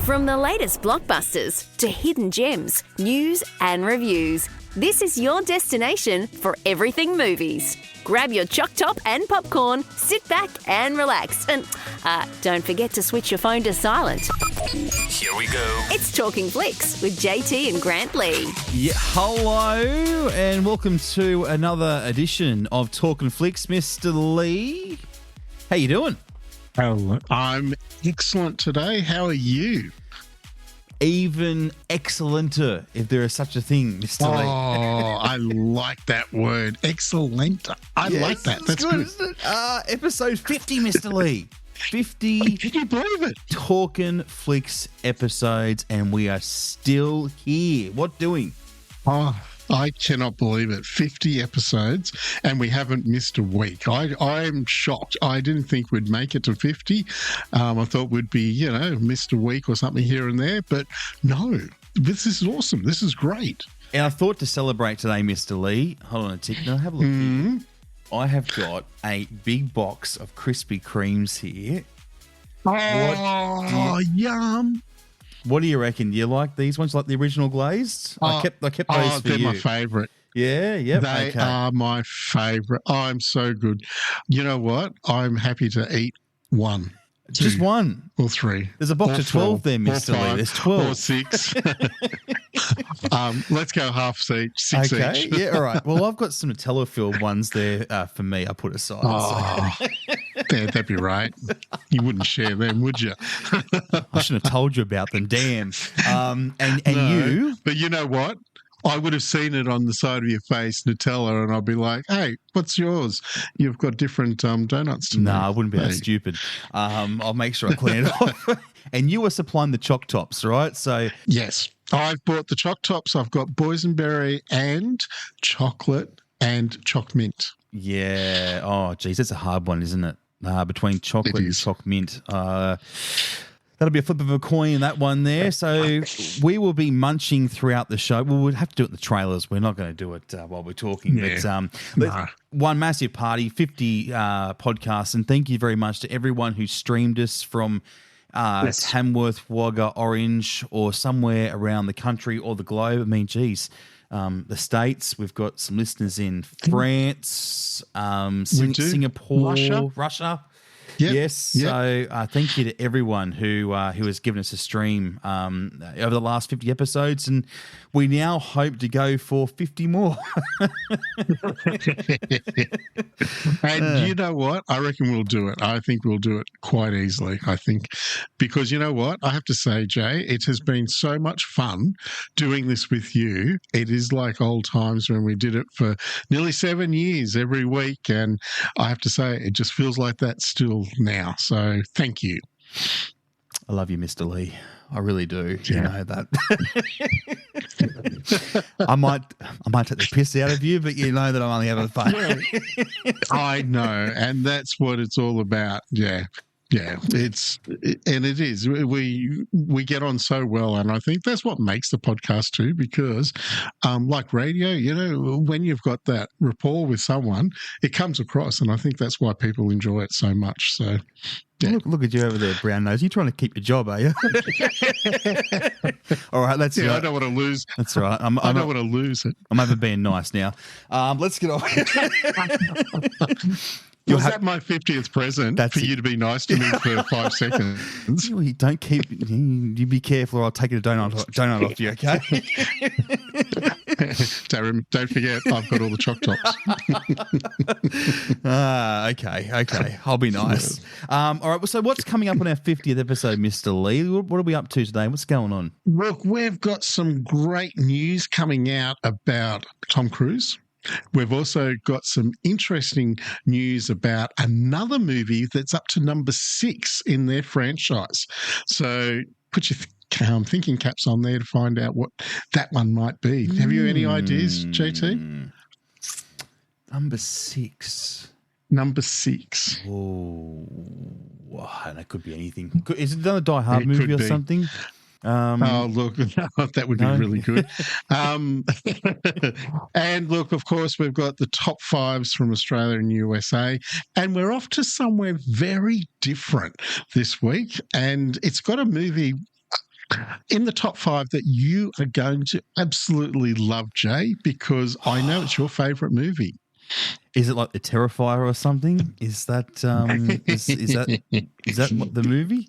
From the latest blockbusters to hidden gems, news and reviews, this is your destination for everything movies. Grab your choc top and popcorn, sit back and relax. And don't forget to switch your phone to silent. Here we go. It's Talkin Flicks with JT and Grant Lee. Yeah, hello and welcome to another edition of Talkin Flicks. Mr. Lee, how you doing? Hello. I'm excellent today. How are you? Even excellenter, if there is such a thing, Mr. Lee. Oh, I like that word. Excellent. I like that. That's good. Isn't it? Episode 50, Mr. Lee. 50 Can you believe it? Talkin Flicks episodes, and we are still here. What doing? Oh, I cannot believe it. 50 episodes, and we haven't missed a week. I'm shocked. I didn't think we'd make it to 50. I thought we'd be, missed a week or something here and there, but no. This is awesome. This is great. And I thought to celebrate today, Mr. Lee, hold on a tick. Now have a look here. I have got a big box of Krispy Kremes here. Oh, yum. What do you reckon? Do you like these ones, like the original glazed? I kept those for they're you. my favourite. Yeah, yep. They are my favourite. Oh, I'm so good. You know what? I'm happy to eat one. Just one? Or three. There's a box of 12 there, Mr. Lee. There's 12. Or 6. Let's go half each, 6 okay, each. yeah, all right. Well, I've got some Nutella-filled ones there for me. I put aside. Oh, that'd be right. You wouldn't share them, would you? I shouldn't have told you about them. Damn. And No, you? But you know what? I would have seen it on the side of your face, Nutella, and I'd be like, hey, what's yours? You've got different donuts to me. No, I wouldn't be that stupid. I'll make sure I clean it off. And you were supplying the choc tops, right? So Yes. I've bought the choc tops. I've got boysenberry and chocolate and choc mint. yeah. Oh, geez, that's a hard one, isn't it? Between chocolate and choc mint. That'll be a flip of a coin in that one there. So we will be munching throughout the show. Well, we'd have to do it in the trailers. We're not going to do it while we're talking. Yeah. But one massive party, 50 podcasts. And thank you very much to everyone who streamed us from Tamworth, Wagga, Orange, or somewhere around the country or the globe. I mean, geez. The States, we've got some listeners in France, Singapore, Russia. Yep. Yes. Yep. So thank you to everyone who has given us a stream over the last 50 episodes, and we now hope to go for 50 more. And you know what? I reckon we'll do it. I think we'll do it quite easily, I think. Because you know what? I have to say, Jay, it has been so much fun doing this with you. It is like old times when we did it for nearly 7 years every week. And I have to say, it just feels like that still now. So thank you. I love you, Mr. Lee. I really do. Yeah. You know that. I might take the piss out of you, but you know that I'm only having fun. I know, and that's what it's all about. Yeah. Yeah, it is. We get on so well, and I think that's what makes the podcast too. Because, like radio, when you've got that rapport with someone, it comes across, and I think that's why people enjoy it so much. So, yeah. Look at you over there, brown nose. You're trying to keep your job, are you? All right, that's I don't want to lose. That's right. I don't want to lose it. I'm over being nice now. Let's get on. Was that my 50th present for you to be nice to me for 5 seconds? You don't keep. You be careful, or I'll take a donut off you. Okay. Don't forget, I've got all the choc tops. Okay. I'll be nice. All right. Well, so what's coming up on our 50th episode, Mr. Lee? What are we up to today? What's going on? Look, we've got some great news coming out about Tom Cruise. We've also got some interesting news about another movie that's up to number 6 in their franchise. So put your thinking caps on there to find out what that one might be. Have you any ideas, JT? Number 6. Number 6. Oh, that could be anything. Is it another Die Hard movie or something? Look, that would be really good. And look, of course, we've got the top 5s from Australia and USA, and we're off to somewhere very different this week. And it's got a movie in the top 5 that you are going to absolutely love, Jay, because I know it's your favourite movie. Is it like The Terrifier or something? Is that is that what the movie?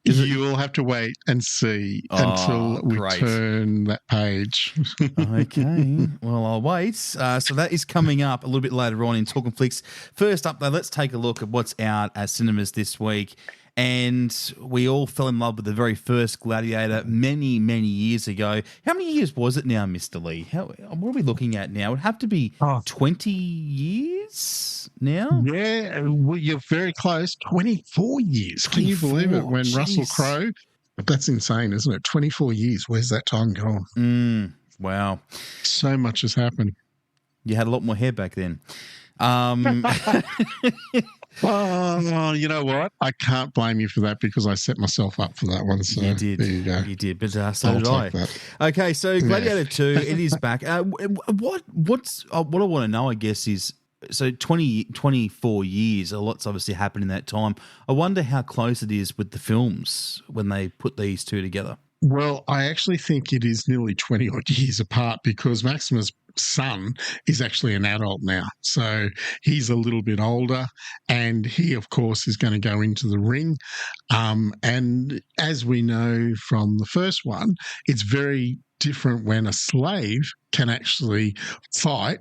You will have to wait and see until we turn that page. Okay. Well, I'll wait. So that is coming up a little bit later on in Talkin Flicks. First up, though, let's take a look at what's out at cinemas this week. And we all fell in love with the very first Gladiator many, many years ago. How many years was it now, Mr. Lee? What are we looking at now? It would have to be 20 years now? Yeah, well, you're very close. 24 years. 24, can you believe it? When Russell Crowe, that's insane, isn't it? 24 years. Where's that time gone? Wow. So much has happened. You had a lot more hair back then. Well, you know what? I can't blame you for that because I set myself up for that one. So you did. There you go. You did, but so did I. Okay, so Gladiator 2, it is back. What I want to know, I guess, is so 24 years, a lot's obviously happened in that time. I wonder how close it is with the films when they put these two together. Well, I actually think it is nearly 20 odd years apart because Maximus' son is actually an adult now. So he's a little bit older and he, of course, is going to go into the ring. And as we know from the first one, it's very different when a slave can actually fight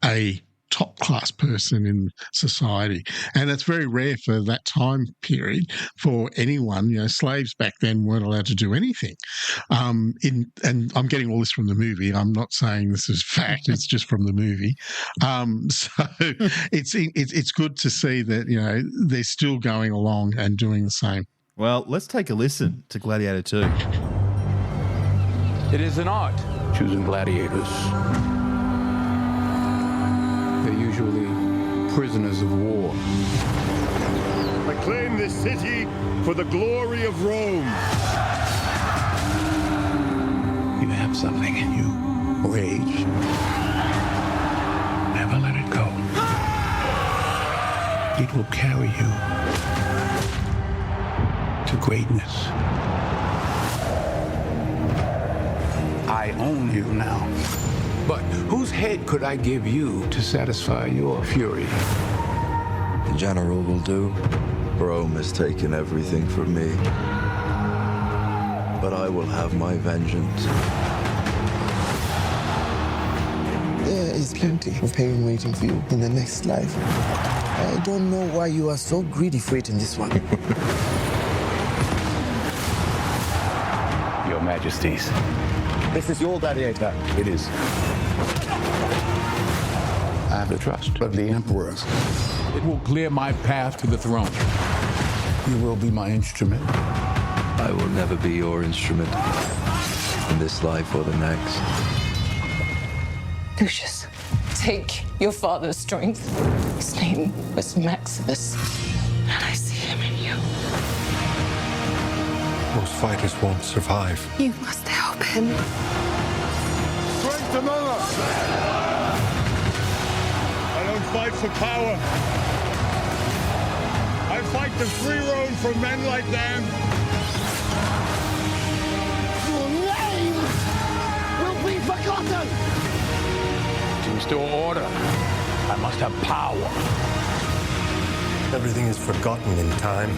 a top-class person in society. And it's very rare for that time period for anyone. You know, slaves back then weren't allowed to do anything. And I'm getting all this from the movie. I'm not saying this is fact. It's just from the movie. So it's good to see that, you know, they're still going along and doing the same. Well, let's take a listen to Gladiator 2. It is an art, choosing gladiators. They're usually prisoners of war. I claim this city for the glory of Rome. You have something in you. Rage. Never let it go. It will carry you to greatness. I own you now. But whose head could I give you to satisfy your fury? The general will do. Rome has taken everything from me. But I will have my vengeance. There is plenty of pain waiting for you in the next life. I don't know why you are so greedy for it in this one. Your Majesties. This is your gladiator. It is. I have the trust of the emperors. It will clear my path to the throne. You will be my instrument. I will never be your instrument in this life or the next. Lucius, take your father's strength. His name was Maximus, and I see him in you. Most fighters won't survive. You must help him. Strength among us! I don't fight for power. I fight to free Rome from men like them. Your name will be forgotten! To restore order, I must have power. Everything is forgotten in time.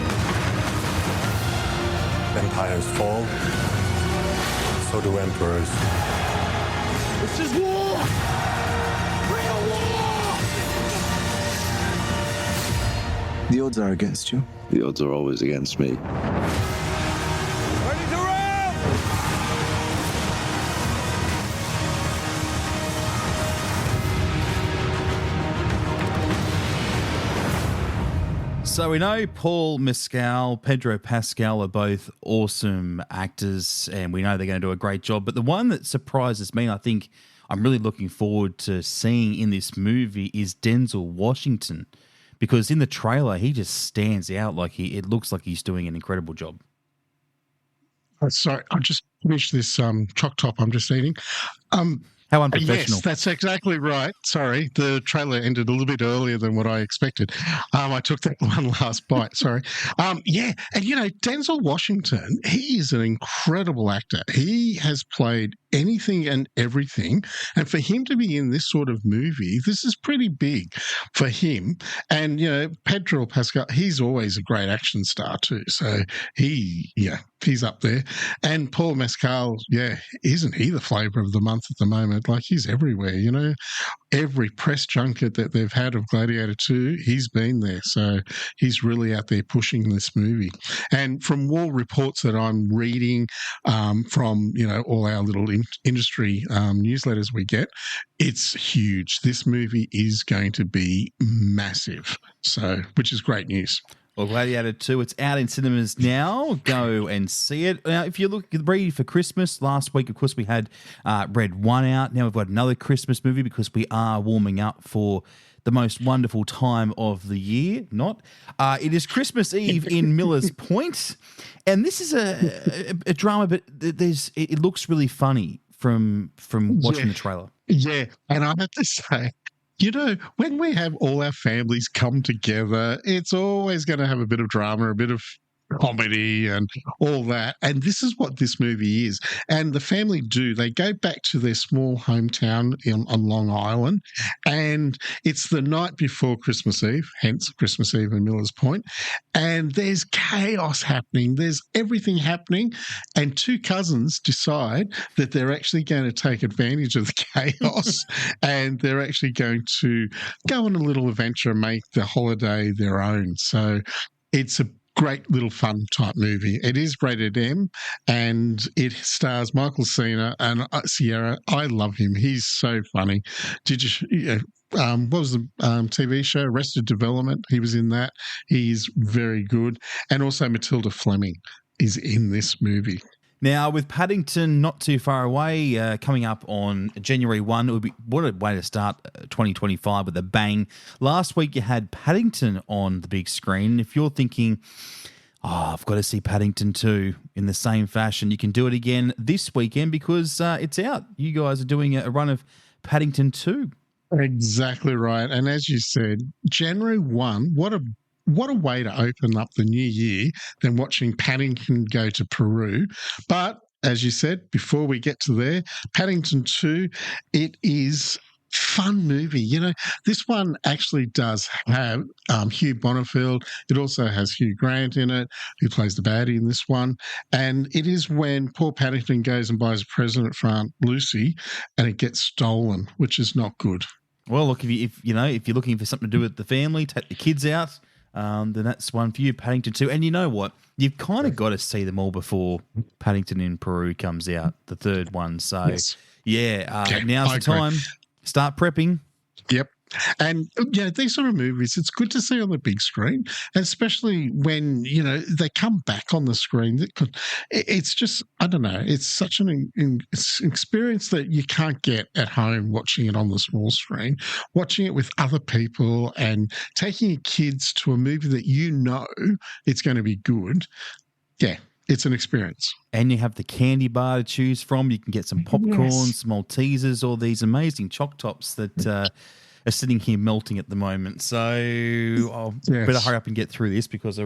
Empires fall, so do emperors. This is war! Real war! The odds are against you. The odds are always against me. Ready to round! So we know Paul Mescal, Pedro Pascal are both awesome actors, and we know they're going to do a great job. But the one that surprises me, I think I'm really looking forward to seeing in this movie, is Denzel Washington, because in the trailer he just stands out. Like it looks like he's doing an incredible job. Sorry, I'll just finish this choc top I'm just eating. How unprofessional. Yes, that's exactly right. Sorry, the trailer ended a little bit earlier than what I expected. I took that one last bite. Sorry. Yeah, and Denzel Washington, he is an incredible actor. He has played anything and everything, and for him to be in this sort of movie, this is pretty big for him. And Pedro Pascal, he's always a great action star too. So he's up there. And Paul Mescal, isn't he the flavour of the month at the moment? Like, he's everywhere, every press junket that they've had of Gladiator 2, he's been there. So he's really out there pushing this movie. And from all reports that I'm reading from, all our little industry newsletters we get, it's huge. This movie is going to be massive. So, which is great news. Well, Gladiator 2, it's out in cinemas now. Go and see it. Now, if you look ready for Christmas, last week, of course, we had Red 1 out. Now we've got another Christmas movie because we are warming up for the most wonderful time of the year. It is Christmas Eve in Miller's Point. And this is a drama, but it looks really funny from watching the trailer. Yeah, and I have to say, when we have all our families come together, it's always going to have a bit of drama, a bit of comedy and all that. And this is what this movie is. And the family they go back to their small hometown on Long Island, and it's the night before Christmas Eve, hence Christmas Eve in Miller's Point. And there's chaos happening. There's everything happening. And two cousins decide that they're actually going to take advantage of the chaos and they're actually going to go on a little adventure and make the holiday their own. So it's a great little fun type movie. It is rated M, and it stars Michael Cera and Sierra. I love him. He's so funny. Did you? What was the TV show? Arrested Development. He was in that. He's very good. And also Matilda Fleming is in this movie. Now, with Paddington not too far away, coming up on January 1, it would be what a way to start 2025 with a bang. Last week, you had Paddington on the big screen. If you're thinking, I've got to see Paddington 2 in the same fashion, you can do it again this weekend because it's out. You guys are doing a run of Paddington 2. Exactly right. And as you said, January 1, what a way to open up the new year than watching Paddington go to Peru. But as you said, before we get to there, Paddington 2, it is fun movie. This one actually does have Hugh Bonneville. It also has Hugh Grant in it, who plays the baddie in this one. And it is when poor Paddington goes and buys a present for Aunt Lucy and it gets stolen, which is not good. Well, look, if you're looking for something to do with the family, take the kids out, then that's one for you, Paddington 2. And you know what? You've kind of got to see them all before Paddington in Peru comes out, the third one. So, yes. Now's the time. Start prepping. Yep. And, these sort of movies, it's good to see on the big screen, especially when, they come back on the screen. It's just, I don't know, it's such an experience that you can't get at home watching it on the small screen, watching it with other people and taking your kids to a movie that it's going to be good. Yeah. It's an experience. And you have the candy bar to choose from. You can get some popcorn, some Maltesers, all these amazing choc tops that are sitting here melting at the moment. So I'll better hurry up and get through this because I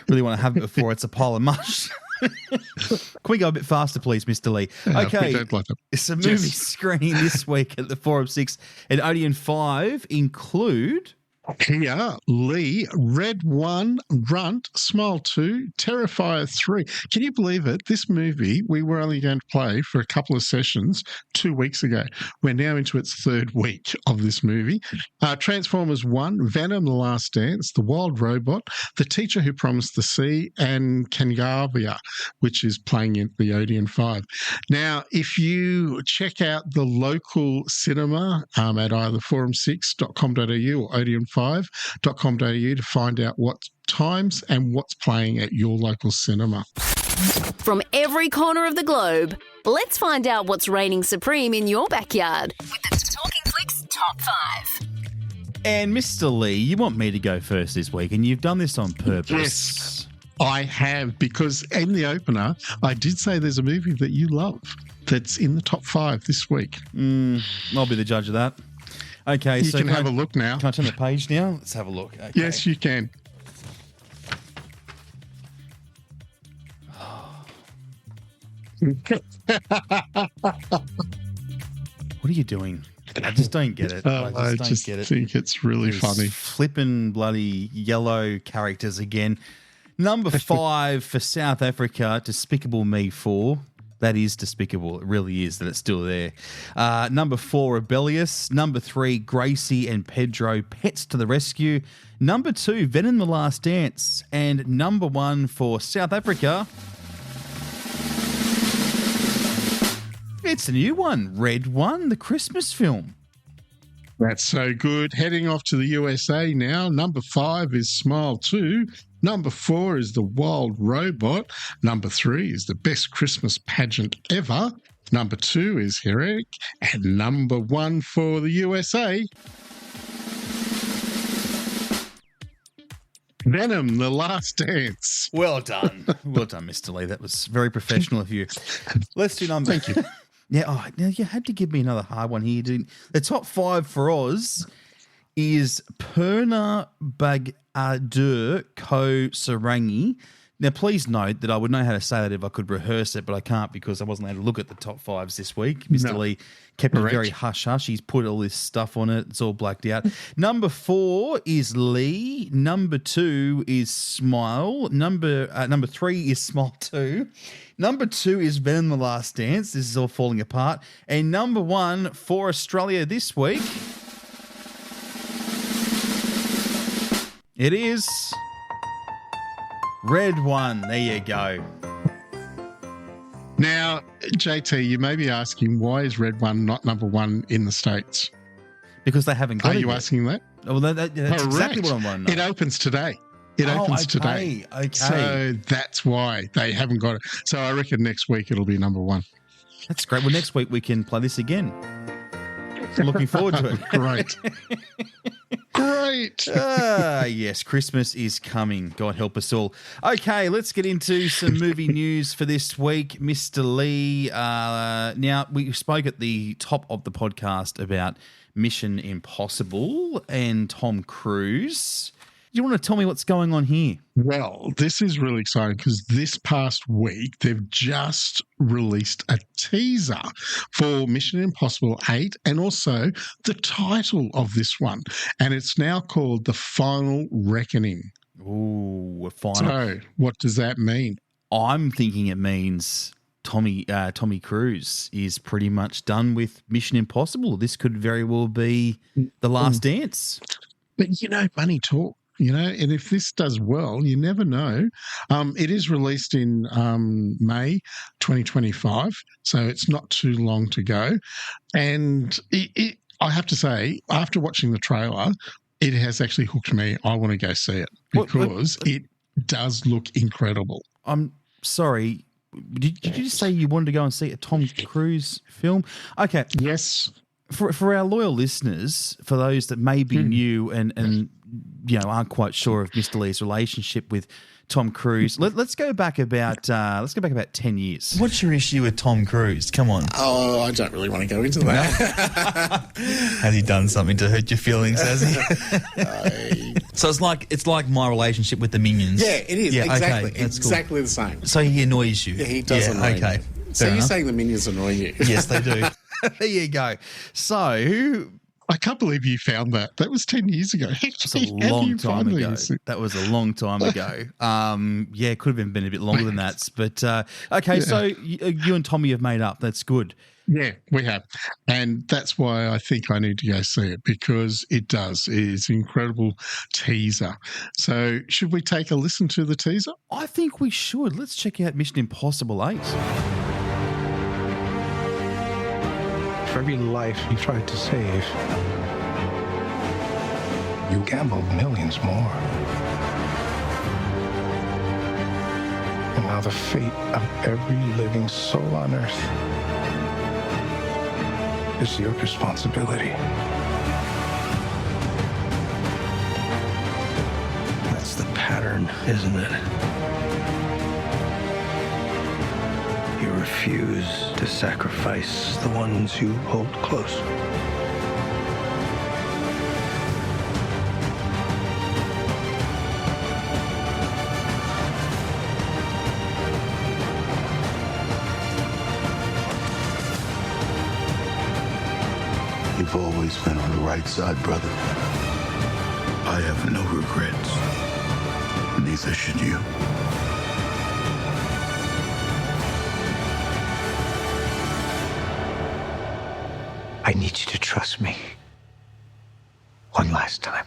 really want to have it before it's a pile of mush. Can we go a bit faster, please, Mr. Lee? Okay. We don't like them. It's a movie screen this week at the 4 of 6 and Odeon 5 include... Here, Lee, Red 1, Runt, Smile 2, Terrifier 3. Can you believe it? This movie, we were only going to play for a couple of sessions 2 weeks ago. We're now into its third week of this movie. Transformers 1, Venom, The Last Dance, The Wild Robot, The Teacher Who Promised the Sea, and Kangavia, which is playing at the Odeon 5. Now, if you check out the local cinema at either forum6.com.au or odeon5.com.au to find out what times and what's playing at your local cinema. From every corner of the globe, let's find out what's reigning supreme in your backyard with the Talkin Flicks Top 5. And Mr. Lee, you want me to go first this week, and you've done this on purpose. Yes. I have, because in the opener, I did say there's a movie that you love that's in the top 5 this week. I'll be the judge of that. Okay, you can have a look now. Can I turn the page now? Let's have a look. Okay. Yes, you can. What are you doing? I just don't get it. I just think it's really funny. Flipping bloody yellow characters again. Number 5 for South Africa, Despicable Me 4. That is despicable. It really is that it's still there. Number 4, Rebellious. Number 3, Gracie and Pedro, Pets to the Rescue. Number 2, Venom the Last Dance. And number 1 for South Africa, it's a new one, Red One, the Christmas film. That's so good. Heading off to the USA now. Number 5 is Smile 2. Number 4 is The Wild Robot. Number 3 is The Best Christmas Pageant Ever. Number 2 is Heroic. And number 1 for the USA, Venom, The Last Dance. Well done. Well done, Mr. Lee. That was very professional of you. Let's do number. Thank you. Now you had to give me another hard one here. The top 5 for Oz is Perna Bagadur Ko Sarangi. Now, please note that I would know how to say that if I could rehearse it, but I can't because I wasn't able to look at the top 5s this week. Mr. Lee kept it very hush-hush. He's put all this stuff on it. It's all blacked out. Number 4 is Lee. Number 2 is Smile. Number 3 is Smile 2. Number 2 is Venom the Last Dance. This is all falling apart. And number 1 for Australia this week, it is Red One. There you go. Now, JT, you may be asking, why is Red One not number 1 in the States? Because they haven't got it. Are you asking that? Well, that's exactly what I want to know. It opens today. It opens today. Okay. So that's why they haven't got it. So I reckon next week it'll be number 1. That's great. Well, next week we can play this again. I'm looking forward to it. Great. Great. Yes, Christmas is coming. God help us all. Okay, let's get into some movie news for this week. Mr. Lee, now we spoke at the top of the podcast about Mission Impossible and Tom Cruise. Do you want to tell me what's going on here? Well, this is really exciting because this past week they've just released a teaser for Mission Impossible 8 and also the title of this one. And it's now called The Final Reckoning. Ooh, a final. So what does that mean? I'm thinking it means Tommy Cruise is pretty much done with Mission Impossible. This could very well be The Last Dance. But, funny talk. And if this does well, you never know. It is released in May 2025, so it's not too long to go. And I have to say, after watching the trailer, it has actually hooked me. I want to go see it because it does look incredible. I'm sorry. Did you just say you wanted to go and see a Tom Cruise film? Okay. Yes. For our loyal listeners, for those that may be new and aren't quite sure of Mr. Lee's relationship with Tom Cruise, let's go back about 10 years. What's your issue with Tom Cruise? Come on. Oh, I don't really want to go into that. Has he done something to hurt your feelings? Has he? So it's like my relationship with the Minions. Yeah, it is. Yeah, exactly. Okay, exactly the same. So he annoys you. Yeah, he does annoy me. Okay. So you're saying the Minions annoy you? Yes, they do. There you go. So I can't believe you found that. That was 10 years ago. It's a long time ago. That was a long time ago. It could have been a bit longer than that. But okay, yeah. So you and Tommy have made up. That's good. Yeah, we have. And that's why I think I need to go see it because it does. It's an incredible teaser. So should we take a listen to the teaser? I think we should. Let's check out Mission Impossible 8. For every life you tried to save, you gambled millions more. And now the fate of every living soul on Earth is your responsibility. That's the pattern, isn't it? refuse to sacrifice the ones you hold close. You've always been on the right side, brother. I have no regrets. Neither should you. I need you to trust me. One last time.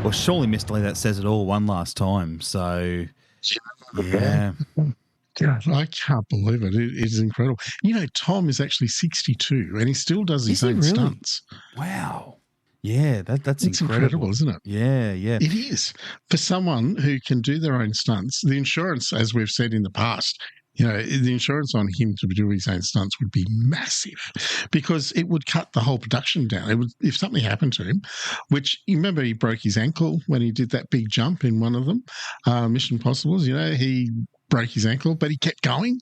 Well, surely, Mr. Lee, that says it all one last time. So, yeah. God, I can't believe it. It is incredible. You know, Tom is actually 62 and he still does his own stunts. Wow. Yeah, that's incredible, isn't it? Yeah, yeah. It is. For someone who can do their own stunts, the insurance, as we've said in the past, you know, the insurance on him to do his own stunts would be massive because it would cut the whole production down. It would, if something happened to him, which you remember he broke his ankle when he did that big jump in one of them, Mission Impossibles, you know, he broke his ankle, but he kept going.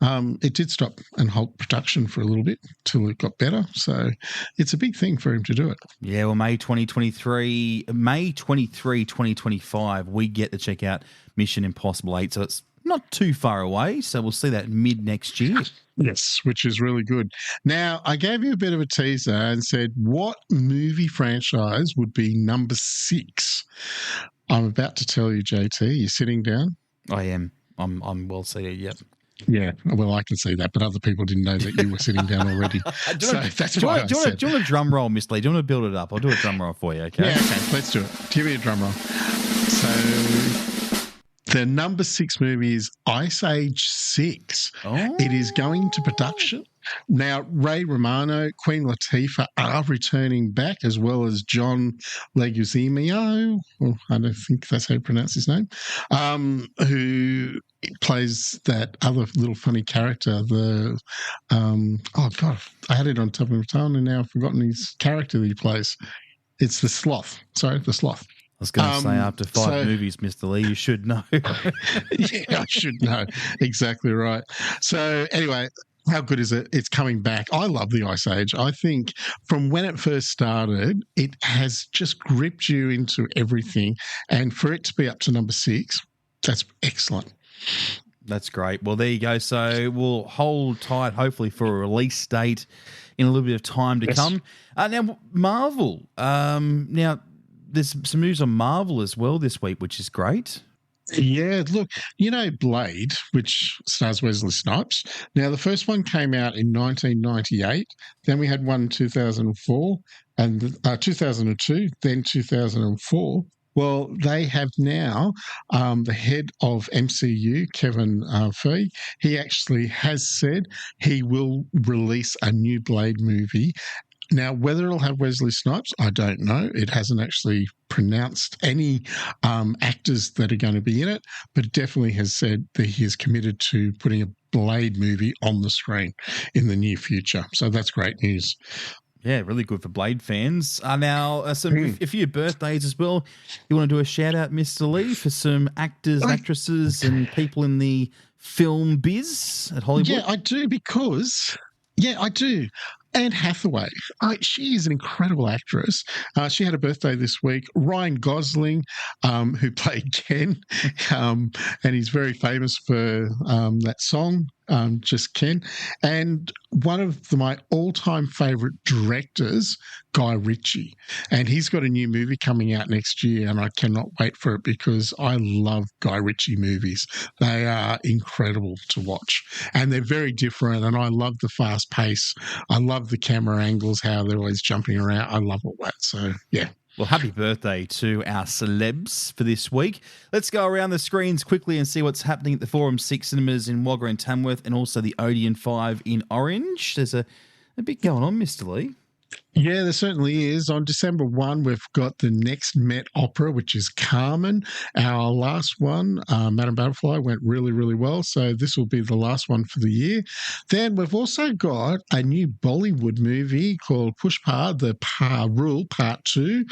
It did stop and halt production for a little bit till it got better. So it's a big thing for him to do it. Yeah, well, May 23, 2025, we get to check out Mission Impossible 8. So it's not too far away. So we'll see that mid next year. Yes, which is really good. Now, I gave you a bit of a teaser and said, what movie franchise would be number 6? I'm about to tell you, JT. You're sitting down? I am. I'm well seated, yep. Yeah, well, I can see that, but other people didn't know that you were sitting down already. So that's why I said. Do you want a drum roll, Miss Lee? Do you want to build it up? I'll do a drum roll for you, okay? Yeah, okay, let's do it. Give me a drum roll. So the number 6 movie is Ice Age 6. Oh. It is going to production. Now, Ray Romano, Queen Latifah are returning back, as well as John Leguizamo, well, I don't think that's how you pronounce his name, who plays that other little funny character, oh, God, I had it on top of my tongue and now I've forgotten his character that he plays. It's the Sloth. Sorry, the Sloth. I was going to say, after 5 movies, Mr. Lee, you should know. Yeah, I should know. Exactly right. So anyway, how good is it? It's coming back. I love the Ice Age. I think from when it first started, it has just gripped you into everything. And for it to be up to number 6, that's excellent. That's great. Well, there you go. So we'll hold tight, hopefully, for a release date in a little bit of time to come. Now, Marvel. Now, there's some news on Marvel as well this week, which is great. Yeah, look, you know Blade, which stars Wesley Snipes. Now, the first one came out in 1998. Then we had one in 2004, and 2002, then 2004. Well, they have now the head of MCU, Kevin Feige. He actually has said he will release a new Blade movie. Now, whether it'll have Wesley Snipes, I don't know. It hasn't actually pronounced any actors that are going to be in it, but it definitely has said that he is committed to putting a Blade movie on the screen in the near future. So that's great news. Yeah, really good for Blade fans. Now, a few birthdays as well. You want to do a shout out, Mr. Lee, for some actors, actresses, and people in the film biz at Hollywood? Yeah, I do I do. Anne Hathaway, she is an incredible actress. She had a birthday this week. Ryan Gosling, who played Ken, and he's very famous for that song, Just Ken. And one of my all-time favourite directors, Guy Ritchie. And he's got a new movie coming out next year, and I cannot wait for it because I love Guy Ritchie movies. They are incredible to watch. And they're very different, and I love the fast pace. I love the camera angles, how they're always jumping around. I love all that. So, yeah. Well, happy birthday to our celebs for this week. Let's go around the screens quickly and see what's happening at the Forum 6 cinemas in Wagga and Tamworth and also the Odeon 5 in Orange. There's a bit going on, Mr. Lee. Yeah, there certainly is. On December 1, we've got the next Met Opera, which is Carmen. Our last one, Madame Butterfly, went really, really well. So this will be the last one for the year. Then we've also got a new Bollywood movie called Pushpa, the Pa Rule Part 2.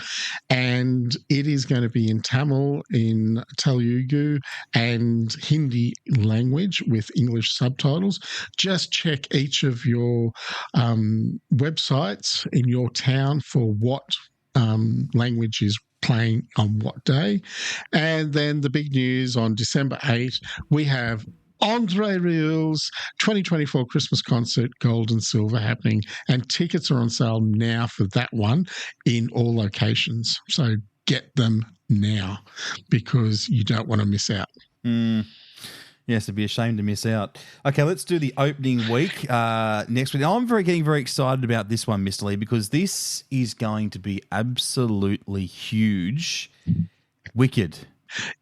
And it is going to be in Tamil, in Telugu, and Hindi language with English subtitles. Just check each of your websites in your town for what language is playing on what day. And then the big news on December 8, we have Andre Rieu's 2024 Christmas concert, Gold and Silver, happening, and tickets are on sale now for that one in all locations. So get them now because you don't want to miss out. Yes, it'd be a shame to miss out. Okay, let's do the opening week next week. I'm getting very excited about this one, Mr. Lee, because this is going to be absolutely huge. Wicked.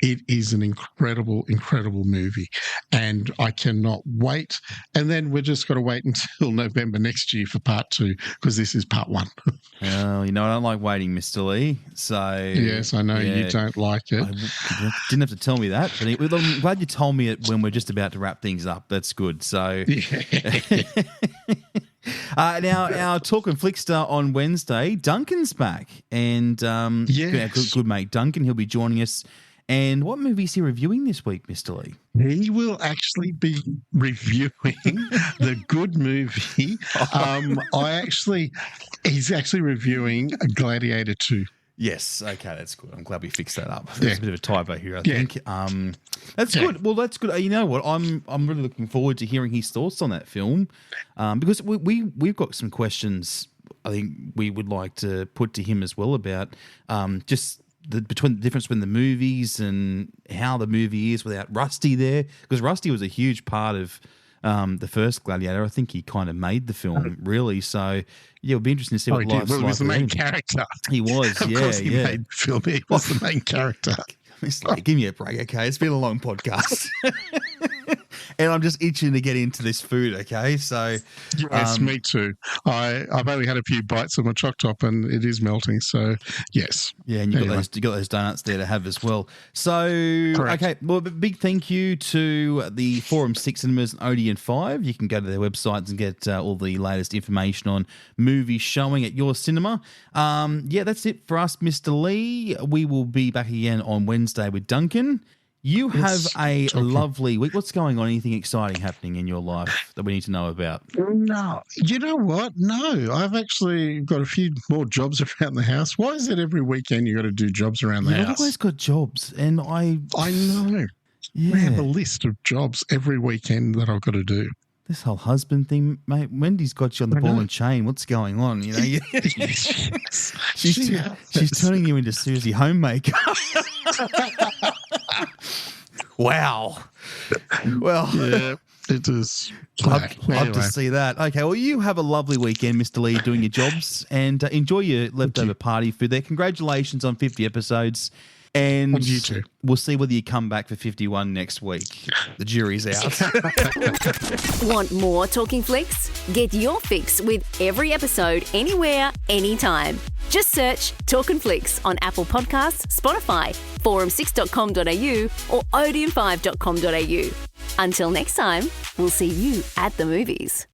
It is an incredible, incredible movie, and I cannot wait. And then we're just got to wait until November next year for part 2 because this is part 1. Well, you know, I don't like waiting, Mr. Lee. So yes, I know you don't like it. Didn't have to tell me that, but I'm glad you told me it when we're just about to wrap things up. That's good. So. Now, our Talkin Flickster on Wednesday, Duncan's back, and good mate Duncan. He'll be joining us. And what movie is he reviewing this week, Mr. Lee? He will actually be reviewing the good movie. He's actually reviewing Gladiator 2. Yes, okay, that's good. I'm glad we fixed that up. There's a bit of a typo here, I think. That's good. Well, that's good. You know what? I'm really looking forward to hearing his thoughts on that film because we've got some questions I think we would like to put to him as well about just the difference between the movies and how the movie is without Rusty there, because Rusty was a huge part of the first Gladiator. I think he kind of made the film, really. So, yeah, it'll be interesting to see what life's like. He was the main character. He was, Of course he made the film. He was the main character. Give me a break, okay? It's been a long podcast. And I'm just itching to get into this food, okay? So, yes, me too. I've only had a few bites of my choc top and it is melting. So, yes. Yeah, and you got those donuts there to have as well. So, correct. Okay, well, a big thank you to the Forum 6 Cinemas and Odeon 5. You can go to their websites and get all the latest information on movies showing at your cinema. Yeah, that's it for us, Mr. Lee. We will be back again on Wednesday with Duncan. You have a lovely week. What's going on? Anything exciting happening in your life that we need to know about? No. You know what? No. I've actually got a few more jobs around the house. Why is it every weekend you got to do jobs around the house? I've always got jobs, and I know. Yeah. I have a list of jobs every weekend that I've got to do. This whole husband thing, mate, Wendy's got you on the ball and chain. What's going on? You know, she's turning you into Susie Homemaker. Wow. Well, yeah, it is. Love to see that. Okay, well, you have a lovely weekend, Mr. Lee, doing your jobs, and enjoy your leftover party food there. Congratulations on 50 episodes. And you too. We'll see whether you come back for 51 next week. The jury's out. Want more Talking Flicks? Get your fix with every episode, anywhere, anytime. Just search Talkin Flicks on Apple Podcasts, Spotify, forum6.com.au or odeon5.com.au. Until next time, we'll see you at the movies.